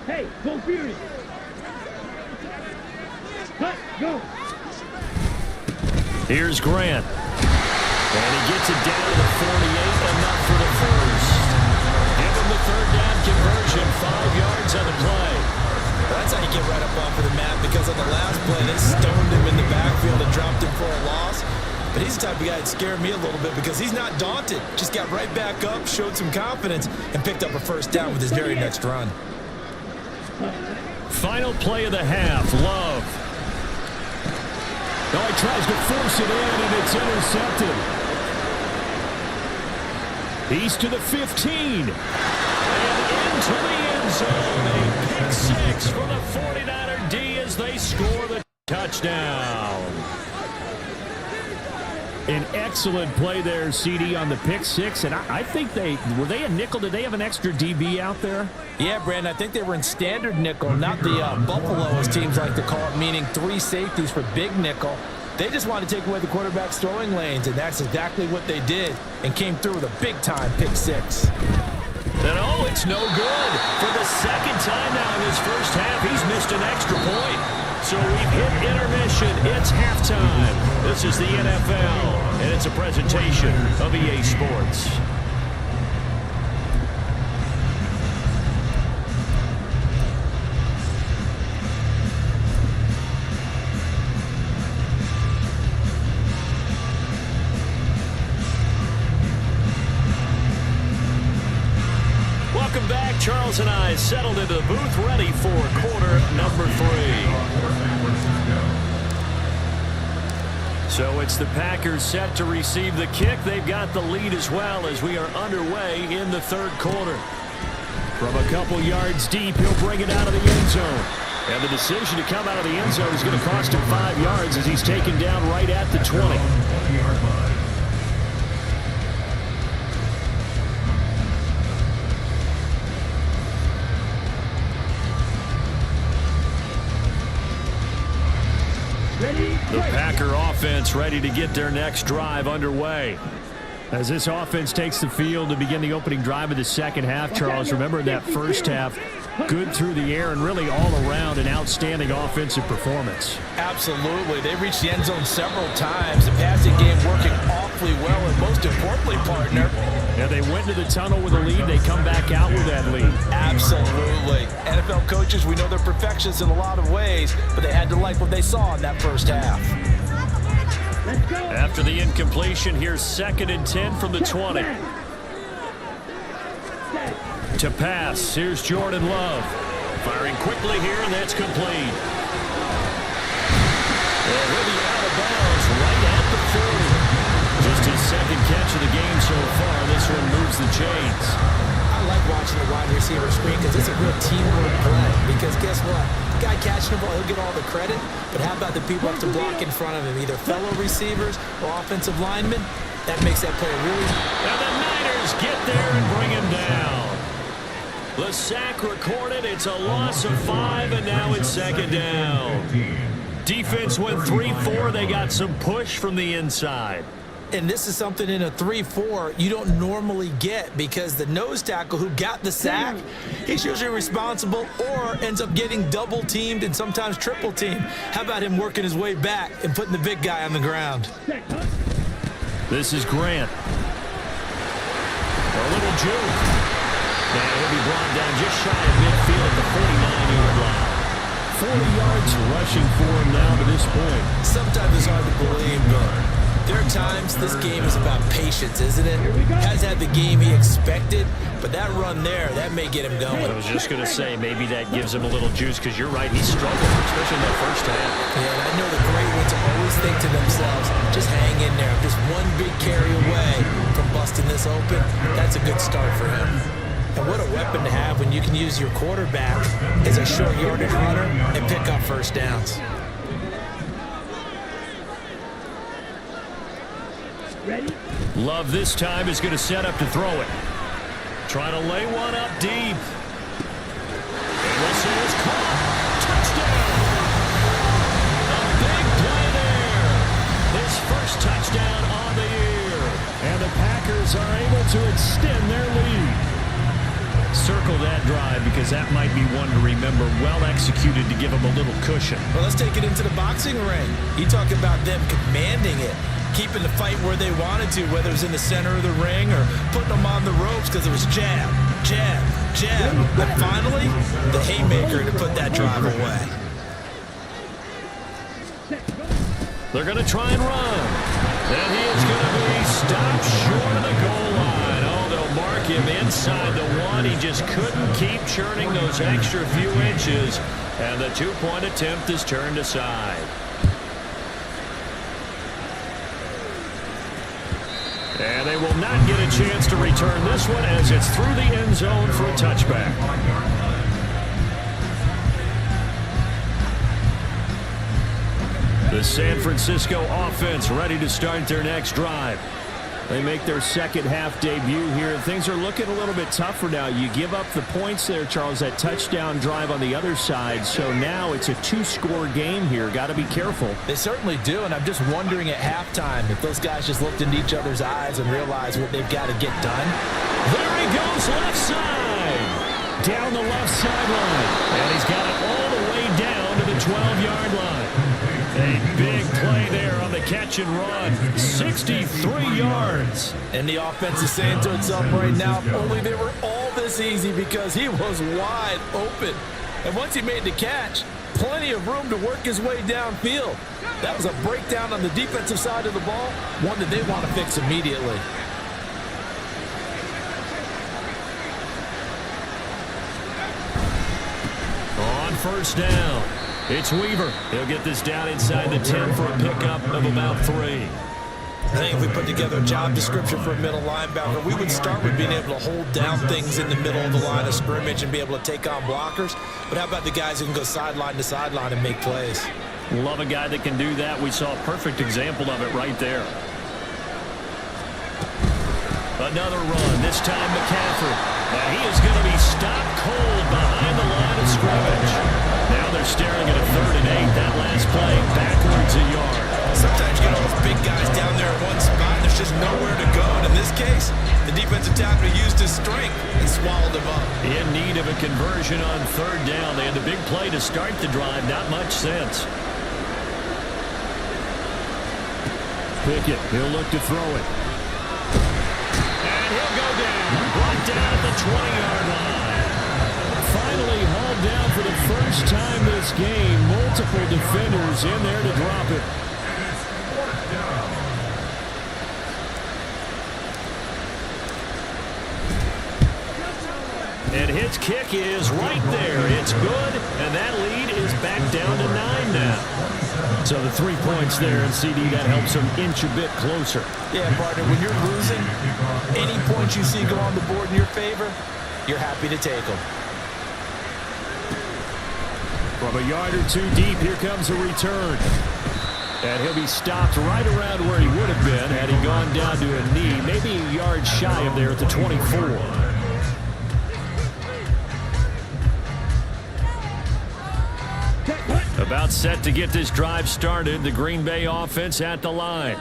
Hey, go Fury. Cut, go. Here's Grant. And he gets it down to the 48, enough for the first. Give him the 3rd down conversion, 5 yards on the play. That's how you get right up off of the mat, because on the last play, they stoned him in the backfield and dropped him for a loss. But he's the type of guy that scared me a little bit because he's not daunted. Just got right back up, showed some confidence, and picked up a 1st down with his very next run. Final play of the half, Love. Oh, he tries to force it in, and it's intercepted. He's to the 15. And into the end zone. A pick 6 for the 49er D as they score the touchdown. An excellent play there, CD, on the pick 6. And I think were they a nickel? Did they have an extra DB out there? Yeah, Brandon, I think they were in standard nickel, not the Buffalo, as teams like to call it, meaning 3 safeties for big nickel. They just wanted to take away the quarterback's throwing lanes, and that's exactly what they did, and came through with a big-time pick 6. And oh, it's no good. For the 2nd time now in his first half, he's missed an extra point. So we've hit intermission. It's halftime. This is the NFL, and it's a presentation of EA Sports. Welcome back. Charles and I settled into the booth, ready for quarter number 3. So it's the Packers set to receive the kick. They've got the lead as well as we are underway in the 3rd quarter. From a couple yards deep, he'll bring it out of the end zone. And the decision to come out of the end zone is going to cost him 5 yards as he's taken down right at the 20. The Packer offense ready to get their next drive underway. As this offense takes the field to begin the opening drive of the 2nd half, Charles, remember that first half, good through the air and really all around an outstanding offensive performance. Absolutely. They reached the end zone several times. The passing game working awfully well, and most importantly, partner, yeah, they went to the tunnel with a lead. They come back out with that lead. Absolutely. NFL coaches, we know they're perfectionists in a lot of ways, but they had to like what they saw in that first half. Let's go. After the incompletion, here's 2nd and 10 from the 20. To pass, here's Jordan Love. Firing quickly here, and that's complete. And he'll be out of bounds right at the 40. Just his 2nd catch of the game so far. This one moves the chains. I like watching the wide receiver screen because it's a real teamwork play. Because guess what? The guy catching the ball, he'll get all the credit. But how about the people up to block in front of him, either fellow receivers or offensive linemen? That makes that play really... And the Niners get there and bring him down. The sack recorded. It's a loss of 5, and now it's 2nd down. Defense went 3-4. They got some push from the inside. And this is something in a 3-4 you don't normally get because the nose tackle who got the sack, he's usually responsible or ends up getting double-teamed and sometimes triple-teamed. How about him working his way back and putting the big guy on the ground? This is Grant. A little juke. And he'll be brought down just shy of midfield at the 49-yard line. 40 yards rushing for him now to this point. Sometimes it's hard to believe, but there are times this game is about patience, isn't it? Has had the game he expected, but that run there, that may get him going. I was just going to say, maybe that gives him a little juice, because you're right, he struggled, especially in that first half. Yeah, and I know the great ones always think to themselves, just hang in there. I'm just one big carry away from busting this open. That's a good start for him. And what a weapon to have when you can use your quarterback as a short yardage runner and pick up first downs. Ready? Love this time is going to set up to throw it. Trying to lay one up deep. This is caught. Touchdown. A big play there. His first touchdown on the year. And the Packers are able to extend their lead. Circle that drive because that might be one to remember. Well executed to give him a little cushion. Well, let's take it into the boxing ring. You talk about them commanding it, keeping the fight where they wanted to, whether it was in the center of the ring or putting them on the ropes because it was jab, jab, jab. And finally, the haymaker to put that drive away. They're going to try and run. And he is going to be stopped short of the goal line. Oh, they'll mark him inside the 1. He just couldn't keep churning those extra few inches. And the 2-point attempt is turned aside. And they will not get a chance to return this one as it's through the end zone for a touchback. The San Francisco offense ready to start their next drive. They make their second half debut here, and things are looking a little bit tougher now. You give up the points there, Charles, that touchdown drive on the other side, so now it's a 2-score game here. Got to be careful. They certainly do, and I'm just wondering at halftime if those guys just looked into each other's eyes and realized what they've got to get done. There he goes, left side. Down the left sideline, and he's got it all the way down to the 12-yard line. A big play there on the catch and run. 63 yards. And the offense is saying to itself right now, if only they were all this easy because he was wide open. And once he made the catch, plenty of room to work his way downfield. That was a breakdown on the defensive side of the ball, one that they want to fix immediately. On first down, it's Weaver. He'll get this down inside the 10 for a pickup of about 3. I think if we put together a job description for a middle linebacker, we would start with being able to hold down things in the middle of the line of scrimmage and be able to take on blockers. But how about the guys who can go sideline to sideline and make plays? Love a guy that can do that. We saw a perfect example of it right there. Another run, this time McCaffrey. And he is going to be stopped cold behind the line of scrimmage. Now they're staring at a 3rd and 8. That last play, backwards a yard. Sometimes you get all those big guys down there at one spot, and there's just nowhere to go. And in this case, the defensive tackle used his strength and swallowed him up. In need of a conversion on 3rd down. They had the big play to start the drive. Not much sense. Pickett, he'll look to throw it. And he'll go down. Brought down at the 20-yard line. Finally hauled down for the first time this game. Multiple defenders in there to drop it. And his kick is right there. It's good, and that lead is back down to 9 now. So the 3 points there, and CD, that helps them inch a bit closer. Yeah, partner, when you're losing, any points you see go on the board in your favor, you're happy to take them. From a yard or two deep, here comes a return. And he'll be stopped right around where he would have been had he gone down to a knee, maybe a yard shy of there at the 24. About set to get this drive started. The Green Bay offense at the line.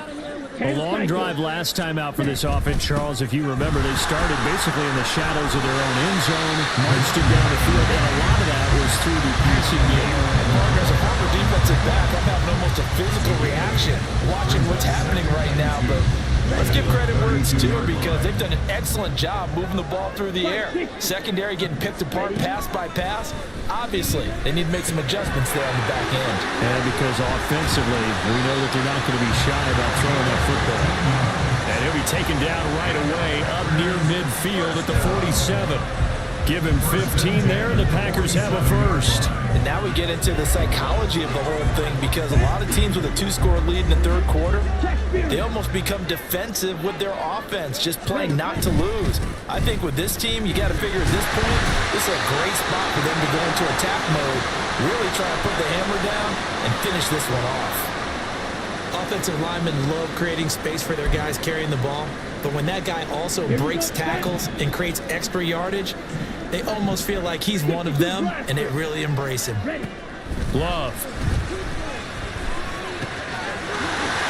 A long drive last time out for this offense, Charles. If you remember, they started basically in the shadows of their own end zone, marched it down the field, and a lot of that was through the passing game. As a former defensive back, I'm having almost a physical reaction watching what's happening right now, but let's give credit where it's due because they've done an excellent job moving the ball through the air. Secondary getting picked apart pass by pass. Obviously, they need to make some adjustments there on the back end. And because offensively, we know that they're not going to be shy about throwing that football. And he'll be taken down right away up near midfield at the 47. Give him 15 there, and the Packers have a first. And now we get into the psychology of the whole thing because a lot of teams with a 2-score lead in the third quarter, they almost become defensive with their offense, just playing not to lose. I think with this team, you got to figure at this point, this is a great spot for them to go into attack mode, really try to put the hammer down and finish this one off. Offensive linemen love creating space for their guys carrying the ball, but when that guy also breaks tackles and creates extra yardage, they almost feel like he's one of them, and they really embrace him. Love.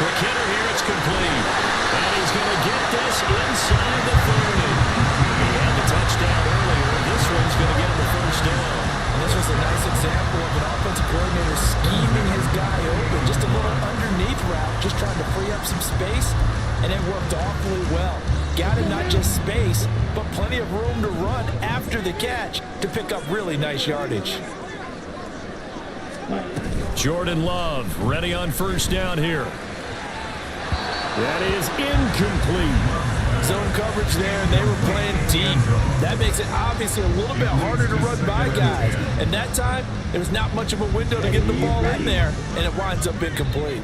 For Kenner here, it's complete. And he's going to get this inside the 30. He had the touchdown earlier. This one's going to get him the first down. And this was a nice example of an offensive coordinator scheming his guy open. Just a little underneath route, just trying to free up some space, and it worked awfully well. Got him not just space, but plenty of room to run after the catch to pick up really nice yardage. Jordan Love ready on first down here. That is incomplete. Zone coverage there, and they were playing deep. That makes it obviously a little bit harder to run by guys. And that time, there's not much of a window to get the ball in there, and it winds up incomplete.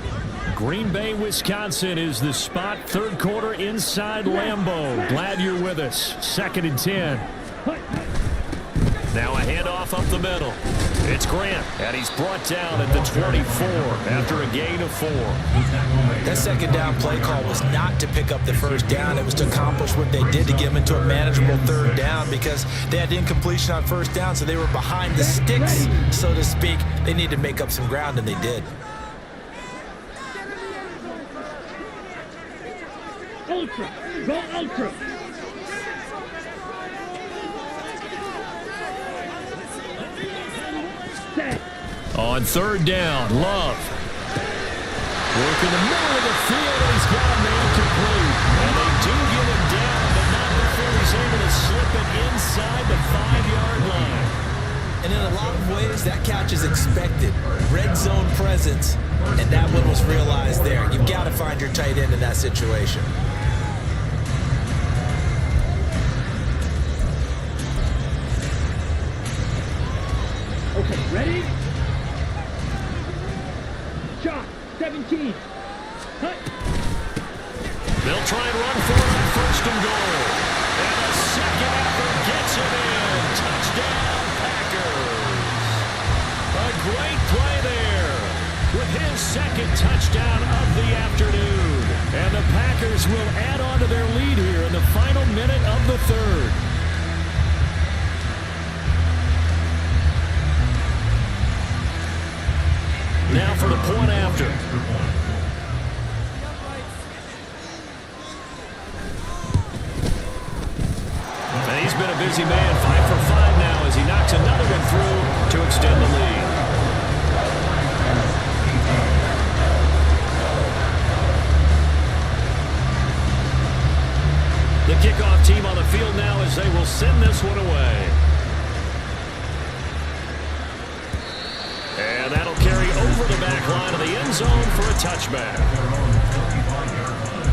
Green Bay, Wisconsin is the spot. Third quarter inside Lambeau. Glad you're with us. 2nd and 10. Now a handoff up the middle. It's Grant, and he's brought down at the 24 after a gain of 4. That second down play call was not to pick up the first down. It was to accomplish what they did to get them into a manageable third down because they had incompletion on first down, so they were behind the sticks, so to speak. They needed to make up some ground, and they did. Ultra. Go ultra. Set. On third down, Love. Working the middle of the field, and he's got a man complete. And they do get him down, but not before he's able to slip it inside the 5-yard line. And in a lot of ways, that catch is expected. Red zone presence, and that one was realized there. You've got to find your tight end in that situation. Okay, ready? Shot. 17. Cut. They'll try and run for it on first and goal. And a second effort gets him in. Touchdown, Packers. A great play there with his second touchdown of the afternoon. And the Packers will add on to their lead here in the final minute of the third. Now for the point after. And he's been a busy man, 5 for 5 now as he knocks another one through to extend the lead. The kickoff team on the field now as they will send this one away. And that'll carry over the back line of the end zone for a touchback. 45-yard line.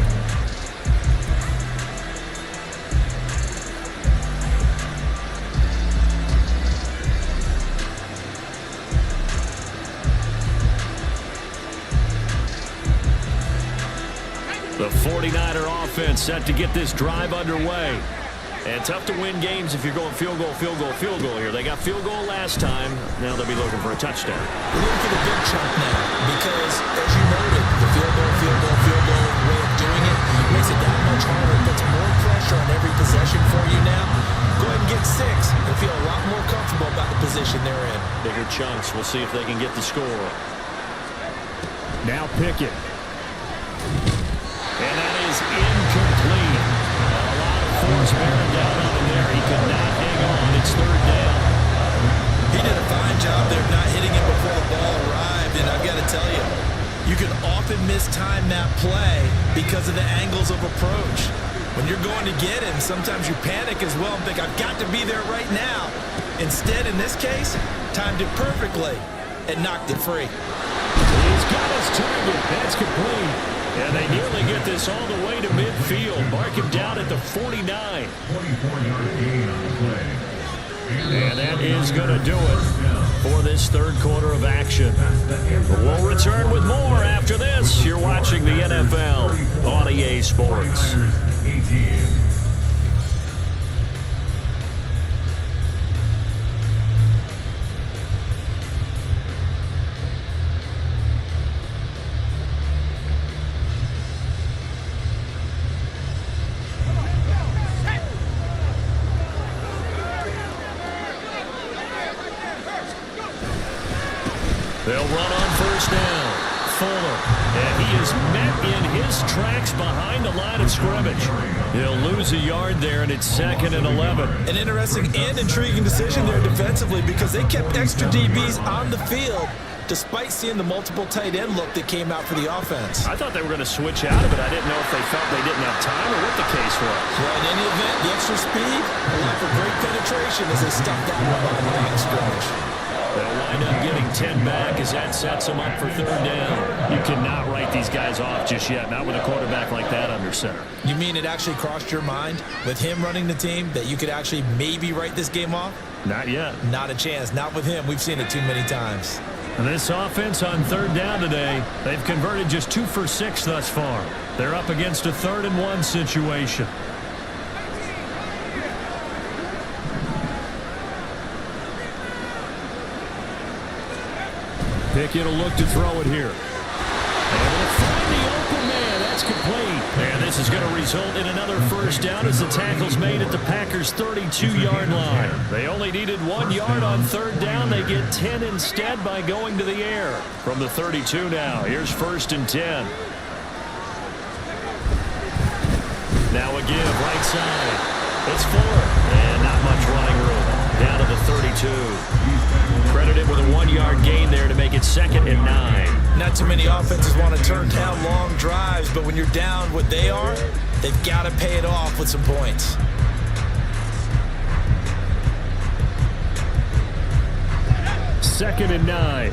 The 49er offense set to get this drive underway. And tough to win games if you're going field goal, field goal, field goal here. They got field goal last time. Now they'll be looking for a touchdown. We're looking for the big chunk now because, as you noted, the field goal way of doing it makes it that much harder. It puts more pressure on every possession for you now. Go ahead and get 6 and feel a lot more comfortable about the position they're in. Bigger chunks. We'll see if they can get the score. Now Pickett. And that is incomplete. A lot of force bearing down on him there. He could not hang on. It's third down. He did a fine job there of not hitting it before the ball arrived, and I've got to tell you, you can often mistime that play because of the angles of approach. When you're going to get him, sometimes you panic as well and think, I've got to be there right now. Instead, in this case, timed it perfectly and knocked it free. He's got his target. That's complete. And they nearly get this all the way to midfield. Mark him down at the 49. 24-yard gain on the play. And that is going to do it for this third quarter of action. We'll return with more after this. You're watching the NFL on EA Sports. 18. They'll run on first down. Fuller. And he is met in his tracks behind the line of scrimmage. He'll lose a yard there, and it's 2nd and 11. An interesting and intriguing decision there defensively because they kept extra DBs on the field despite seeing the multiple tight end look that came out for the offense. I thought they were going to switch out of it. I didn't know if they felt they didn't have time or what the case was. Well, in any event, the extra speed allowed for great penetration as they stuck that one behind the line of scrimmage. They'll wind up getting 10 back as that sets them up for third down. You cannot write these guys off just yet, not with a quarterback like that under center. You mean it actually crossed your mind with him running the team that you could actually maybe write this game off? Not yet. Not a chance. Not with him. We've seen it too many times. And this offense on third down today, they've converted just 2 for 6 thus far. They're up against a 3rd and 1 situation. Pickett will look to throw it here. And they'll find the open man. That's complete. And this is going to result in another first down as the tackle's made at the Packers' 32-yard line. They only needed 1 yard on third down. They get 10 instead by going to the air. From the 32 now, here's 1st and 10. Now a give right side. It's Fuller. And not much running room. Down to the 32. Credited with a 1-yard gain there to make it 2nd and 9. Not too many offenses want to turn down long drives, but when you're down what they are, they've got to pay it off with some points. Second and 9.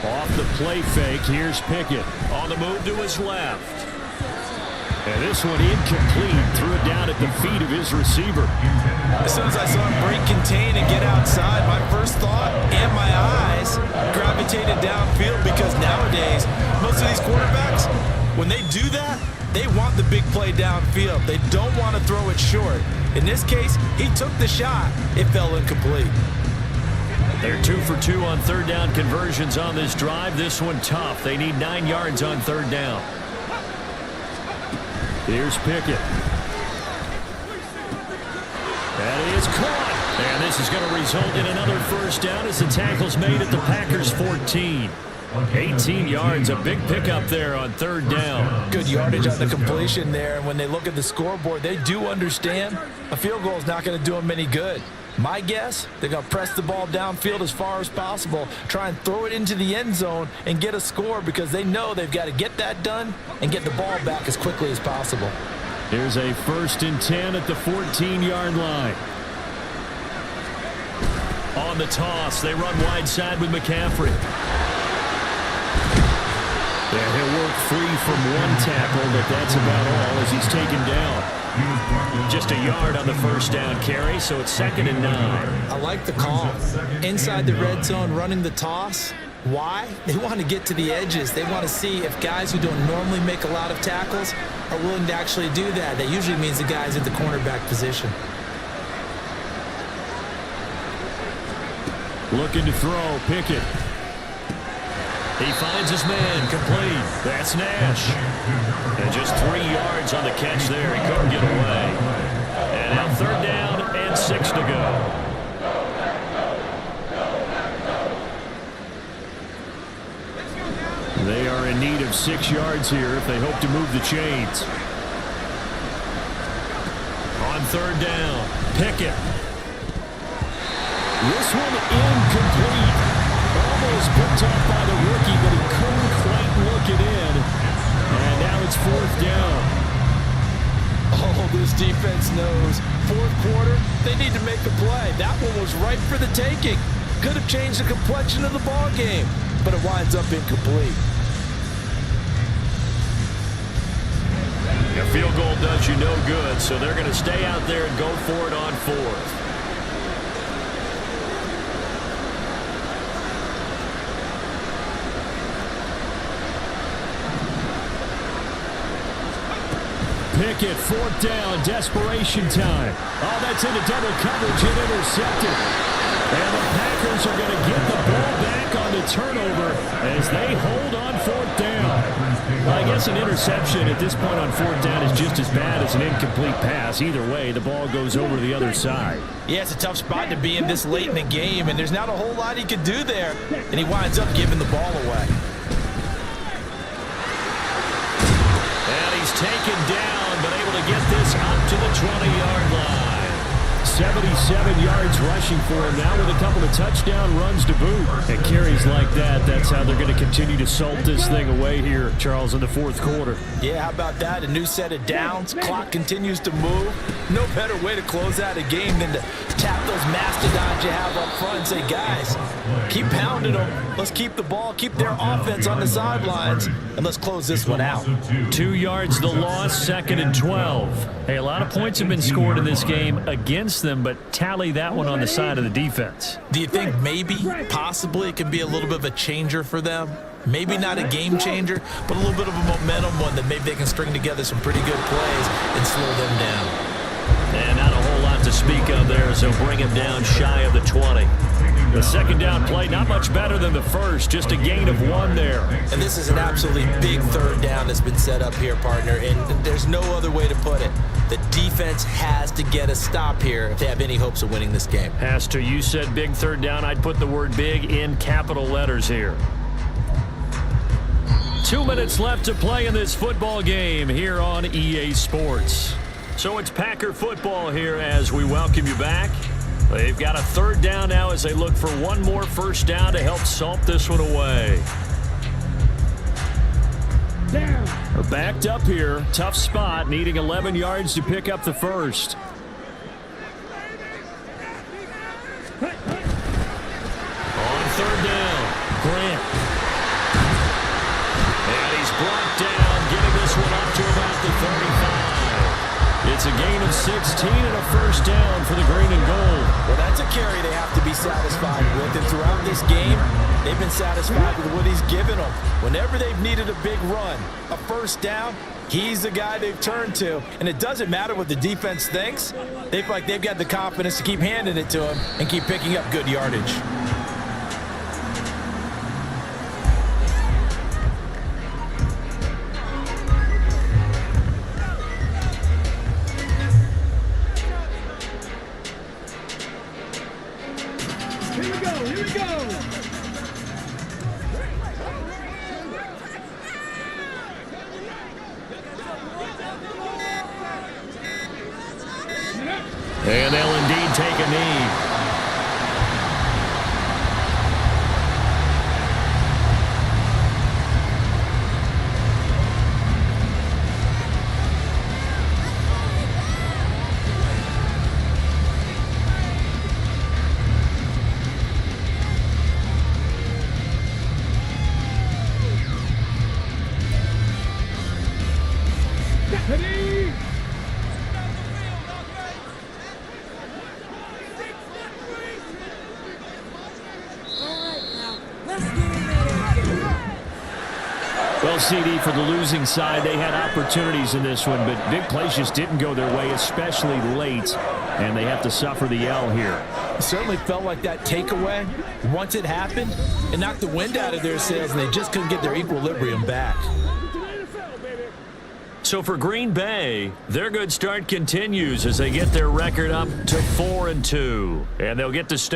Off the play fake, here's Pickett. On the move to his left. And this one incomplete. Threw it down at the feet of his receiver. As soon as I saw him break contain and get outside, my first thought and my eyes gravitated downfield because nowadays, most of these quarterbacks, when they do that, they want the big play downfield. They don't want to throw it short. In this case, he took the shot. It fell incomplete. They're 2 for 2 on third down conversions on this drive. This one tough. They need 9 yards on third down. Here's Pickett. That is caught. And this is going to result in another first down as the tackle's made at the Packers' 14. 18 yards, a big pickup there on third down. Good yardage on the completion there. And when they look at the scoreboard, they do understand a field goal is not going to do them any good. My guess, they're going to press the ball downfield as far as possible, try and throw it into the end zone and get a score because they know they've got to get that done and get the ball back as quickly as possible. Here's a 1st and 10 at the 14-yard line. On the toss. They run wide side with McCaffrey. Yeah, he'll work free from one tackle, but that's about all as he's taken down. Just a yard on the first down carry, so it's 2nd and 9. I like the call. Inside the red zone, running the toss. Why? They want to get to the edges. They want to see if guys who don't normally make a lot of tackles are willing to actually do that. That usually means the guy's at the cornerback position. Looking to throw, Pickett. He finds his man, complete. That's Nash. And just 3 yards on the catch there. He couldn't get away. And now 3rd down and 6 to go. They are in need of 6 yards here if they hope to move the chains. On 3rd down, Pickett. This one incomplete. Almost picked up by the rookie, but he couldn't quite look it in. And now it's 4th down. Oh, this defense knows. 4th quarter, they need to make a play. That one was ripe for the taking. Could have changed the complexion of the ball game, but it winds up incomplete. A field goal does you no good, so they're going to stay out there and go for it on 4th. Pickett, 4th down, desperation time. Oh, that's into double coverage and intercepted. And the Packers are going to get the ball back on the turnover as they hold on 4th down. Well, I guess an interception at this point on 4th down is just as bad as an incomplete pass. Either way, the ball goes over to the other side. Yeah, it's a tough spot to be in this late in the game, and there's not a whole lot he could do there. And he winds up giving the ball away. And he's taken down, but able to get this up to the 20-yard line. 77 yards rushing for him now with a couple of touchdown runs to boot. And carries like that, that's how they're going to continue to salt this thing away here, Charles, in the 4th quarter. Yeah, how about that? A new set of downs. Clock continues to move. No better way to close out a game than to tap those mastodons you have up front and say, guys, keep pounding them. Let's keep the ball, keep their offense on the sidelines, and let's close this one out. 2 yards the loss, 2nd and 12. Hey, a lot of points have been scored in this game against them, but tally that one on the side of the defense. Do you think maybe, possibly, it can be a little bit of a changer for them? Maybe not a game changer, but a little bit of a momentum one that maybe they can string together some pretty good plays and slow them down. And not a whole lot to speak of there, so bring him down shy of the 20. The 2nd down play, not much better than the first, just a gain of 1 there. And this is an absolutely big 3rd down that's been set up here, partner, and there's no other way to put it. The defense has to get a stop here if they have any hopes of winning this game. Has to. You said big 3rd down. I'd put the word big in capital letters here. 2 minutes left to play in this football game here on EA Sports. So it's Packer football here as we welcome you back. They've got a 3rd down now as they look for one more 1st down to help salt this one away. They're backed up here. Tough spot, needing 11 yards to pick up the 1st. On 3rd down, Grant. And he's brought down, getting this one up to about the 35. It's a gain of 16 and a 1st down for the green and gold. Well, that's a carry they have to be satisfied with. And throughout this game, they've been satisfied with what he's given them. Whenever they've needed a big run, a 1st down, he's the guy they've turned to. And it doesn't matter what the defense thinks. They feel like they've got the confidence to keep handing it to him and keep picking up good yardage. And they'll indeed take a knee. CD, for the losing side, they had opportunities in this one, but big plays just didn't go their way, especially late, and they have to suffer the L here. It certainly felt like that takeaway, once it happened, it knocked the wind out of their sails, and they just couldn't get their equilibrium back. So for Green Bay, their good start continues as they get their record up to 4-2, and they'll get to stay